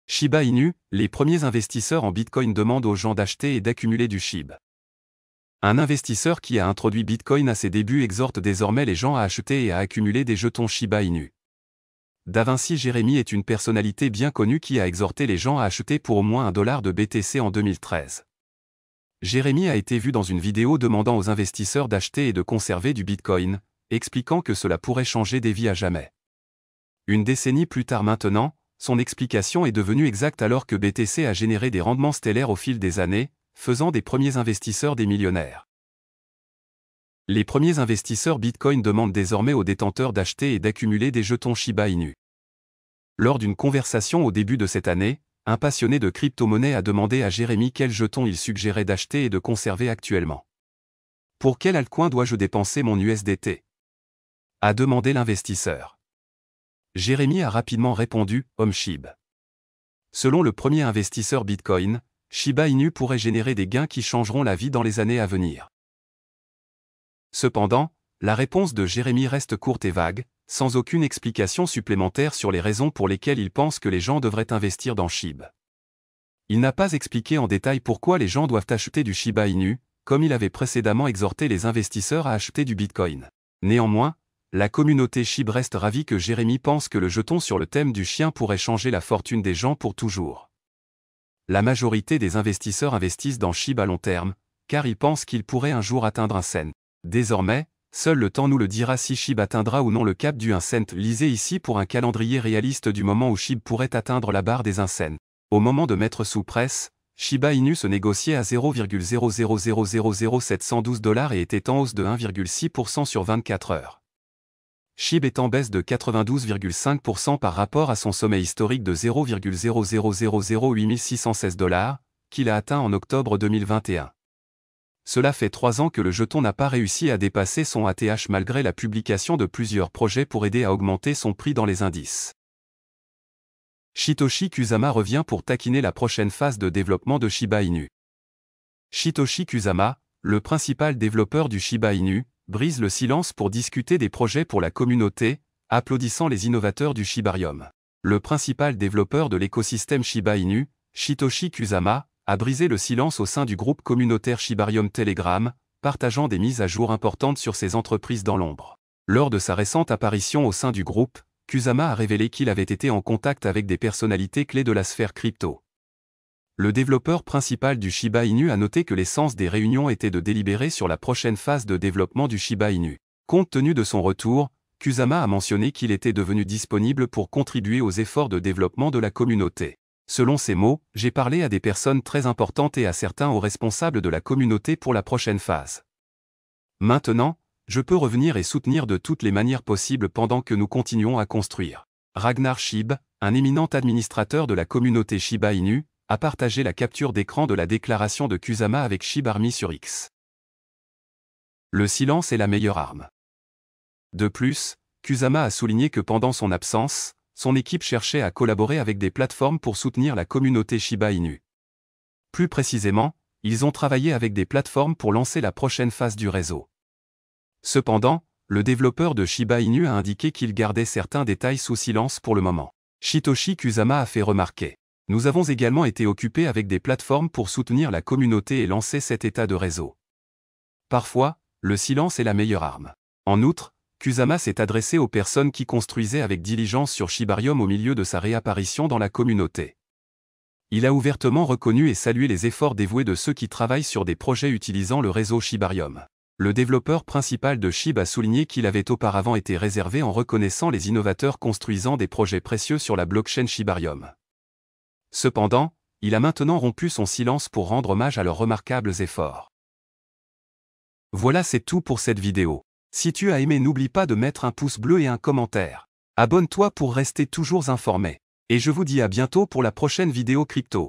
Shiba Inu, les premiers investisseurs en Bitcoin demandent aux gens d'acheter et d'accumuler du SHIB. Un investisseur qui a introduit Bitcoin à ses débuts exhorte désormais les gens à acheter et à accumuler des jetons Shiba Inu. Davinci Jérémy est une personnalité bien connue qui a exhorté les gens à acheter pour au moins $1 de BTC en 2013. Jérémy a été vu dans une vidéo demandant aux investisseurs d'acheter et de conserver du Bitcoin, expliquant que cela pourrait changer des vies à jamais. Une décennie plus tard maintenant, son explication est devenue exacte alors que BTC a généré des rendements stellaires au fil des années, faisant des premiers investisseurs des millionnaires. Les premiers investisseurs Bitcoin demandent désormais aux détenteurs d'acheter et d'accumuler des jetons Shiba Inu. Lors d'une conversation au début de cette année, un passionné de crypto-monnaie a demandé à Jérémy quels jetons il suggérait d'acheter et de conserver actuellement. « Pour quel altcoin dois-je dépenser mon USDT ?» a demandé l'investisseur. Jérémy a rapidement répondu « SHIB ». Selon le premier investisseur Bitcoin, Shiba Inu pourrait générer des gains qui changeront la vie dans les années à venir. Cependant, la réponse de Jérémy reste courte et vague, sans aucune explication supplémentaire sur les raisons pour lesquelles il pense que les gens devraient investir dans SHIB. Il n'a pas expliqué en détail pourquoi les gens doivent acheter du Shiba Inu, comme il avait précédemment exhorté les investisseurs à acheter du Bitcoin. Néanmoins, la communauté SHIB reste ravie que Jérémy pense que le jeton sur le thème du chien pourrait changer la fortune des gens pour toujours. La majorité des investisseurs investissent dans SHIB à long terme, car ils pensent qu'il pourrait un jour atteindre 1 cent. Désormais, seul le temps nous le dira si SHIB atteindra ou non le cap du 1 cent. Lisez ici pour un calendrier réaliste du moment où SHIB pourrait atteindre la barre des 1 cent. Au moment de mettre sous presse, Shiba Inu se négociait à $0,0000712 et était en hausse de 1,6% sur 24 heures. SHIB est en baisse de 92,5% par rapport à son sommet historique de $0,0008616, qu'il a atteint en octobre 2021. Cela fait 3 ans que le jeton n'a pas réussi à dépasser son ATH malgré la publication de plusieurs projets pour aider à augmenter son prix dans les indices. Satoshi Kusama revient pour taquiner la prochaine phase de développement de Shiba Inu. Satoshi Kusama, le principal développeur du Shiba Inu, brise le silence pour discuter des projets pour la communauté, applaudissant les innovateurs du Shibarium. Le principal développeur de l'écosystème Shiba Inu, Satoshi Kusama, a brisé le silence au sein du groupe communautaire Shibarium Telegram, partageant des mises à jour importantes sur ses entreprises dans l'ombre. Lors de sa récente apparition au sein du groupe, Kusama a révélé qu'il avait été en contact avec des personnalités clés de la sphère crypto. Le développeur principal du Shiba Inu a noté que l'essence des réunions était de délibérer sur la prochaine phase de développement du Shiba Inu. Compte tenu de son retour, Kusama a mentionné qu'il était devenu disponible pour contribuer aux efforts de développement de la communauté. Selon ses mots, « J'ai parlé à des personnes très importantes et à certains hauts responsables de la communauté pour la prochaine phase. Maintenant, je peux revenir et soutenir de toutes les manières possibles pendant que nous continuons à construire. » Ragnar Shib, un éminent administrateur de la communauté Shiba Inu, a partagé la capture d'écran de la déclaration de Kusama avec SHIB Army sur X. Le silence est la meilleure arme. De plus, Kusama a souligné que pendant son absence, son équipe cherchait à collaborer avec des plateformes pour soutenir la communauté Shiba Inu. Plus précisément, ils ont travaillé avec des plateformes pour lancer la prochaine phase du réseau. Cependant, le développeur de Shiba Inu a indiqué qu'il gardait certains détails sous silence pour le moment. Satoshi Kusama a fait remarquer: « Nous avons également été occupés avec des plateformes pour soutenir la communauté et lancer cet état de réseau. Parfois, le silence est la meilleure arme. » En outre, Kusama s'est adressé aux personnes qui construisaient avec diligence sur Shibarium au milieu de sa réapparition dans la communauté. Il a ouvertement reconnu et salué les efforts dévoués de ceux qui travaillent sur des projets utilisant le réseau Shibarium. Le développeur principal de SHIB a souligné qu'il avait auparavant été réservé en reconnaissant les innovateurs construisant des projets précieux sur la blockchain Shibarium. Cependant, il a maintenant rompu son silence pour rendre hommage à leurs remarquables efforts. Voilà, c'est tout pour cette vidéo. Si tu as aimé, n'oublie pas de mettre un pouce bleu et un commentaire. Abonne-toi pour rester toujours informé. Et je vous dis à bientôt pour la prochaine vidéo crypto.